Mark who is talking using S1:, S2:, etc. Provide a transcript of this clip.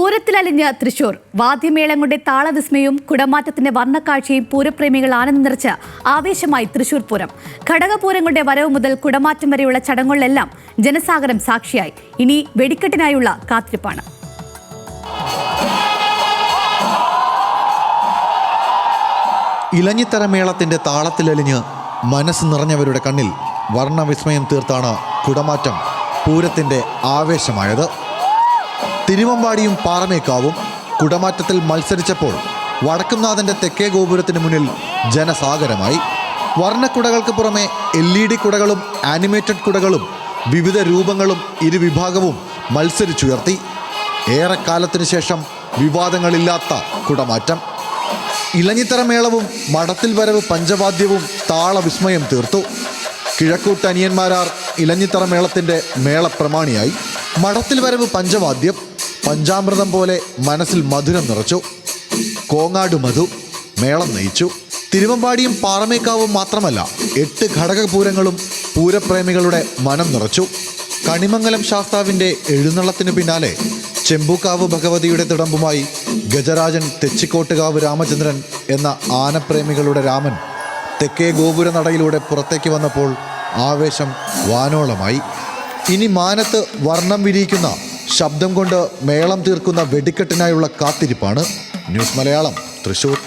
S1: പൂരത്തിലലിഞ്ഞ തൃശൂർ. വാദ്യമേളങ്ങളുടെ താളവിസ്മയവും കുടമാറ്റത്തിന്റെ വർണ്ണക്കാഴ്ചയും പൂരപ്രേമികൾ ആനന്ദം നിറച്ച് ആവേശമായി തൃശൂർ പൂരം. ഘടകപൂരങ്ങളുടെ വരവ് മുതൽ കുടമാറ്റം വരെയുള്ള ചടങ്ങുകളിലെല്ലാം ജനസാഗരം സാക്ഷിയായി. ഇനി വെടിക്കെട്ടിനായുള്ള കാത്തിരിപ്പാണ്.
S2: ഇലഞ്ഞിത്തറ മേളത്തിന്റെ താളത്തിലലിഞ്ഞ് മനസ്സ് നിറഞ്ഞവരുടെ കണ്ണിൽ വർണ്ണവിസ്മയം തീർത്താണ് കുടമാറ്റം പൂരത്തിന്റെ ആവേശമായത്. തിരുവമ്പാടിയും പാറമേക്കാവും കുടമാറ്റത്തിൽ മത്സരിച്ചപ്പോൾ വടക്കുംനാഥന്റെ തെക്കേ ഗോപുരത്തിന് മുന്നിൽ ജനസാഗരമായി. വർണ്ണക്കുടകൾക്ക് പുറമെ LED കുടകളും ആനിമേറ്റഡ് കുടകളും വിവിധ രൂപങ്ങളും ഇരുവിഭാഗവും മത്സരിച്ചുയർത്തി. ഏറെക്കാലത്തിനു ശേഷം വിവാദങ്ങളില്ലാത്ത കുടമാറ്റം. ഇലഞ്ഞിത്തറ മേളവും മഠത്തിൽ വരവ് പഞ്ചവാദ്യവും താളവിസ്മയം തീർത്തു. കിഴക്കൂട്ട് അനിയന്മാരാർ ഇലഞ്ഞിത്തറ മേളത്തിൻ്റെ മേളപ്രമാണിയായി. മഠത്തിൽ വരവ് പഞ്ചവാദ്യം പഞ്ചാമൃതം പോലെ മനസ്സിൽ മധുരം നിറച്ചു. കോങ്ങാട് മധു മേളം നയിച്ചു. തിരുവമ്പാടിയും പാറമേക്കാവും മാത്രമല്ല 8 ഘടകപൂരങ്ങളും പൂരപ്രേമികളുടെ മനം നിറച്ചു. കണിമംഗലം ശാസ്താവിൻ്റെ എഴുന്നള്ളത്തിന് പിന്നാലെ ചെമ്പൂക്കാവ് ഭഗവതിയുടെ തിടമ്പുമായി ഗജരാജൻ തെച്ചിക്കോട്ടുകാവ് രാമചന്ദ്രൻ എന്ന ആനപ്രേമികളുടെ രാമൻ തെക്കേ ഗോപുര നടയിലൂടെ പുറത്തേക്ക് വന്നപ്പോൾ ആവേശം വാനോളമായി. ഇനി മാനത്ത് വർണ്ണം വിരിയിക്കുന്ന ശബ്ദം കൊണ്ട് മേളം തീർക്കുന്ന വെടിക്കെട്ടിനായുള്ള കാത്തിരിപ്പാണ്. ന്യൂസ് മലയാളം, തൃശൂർ.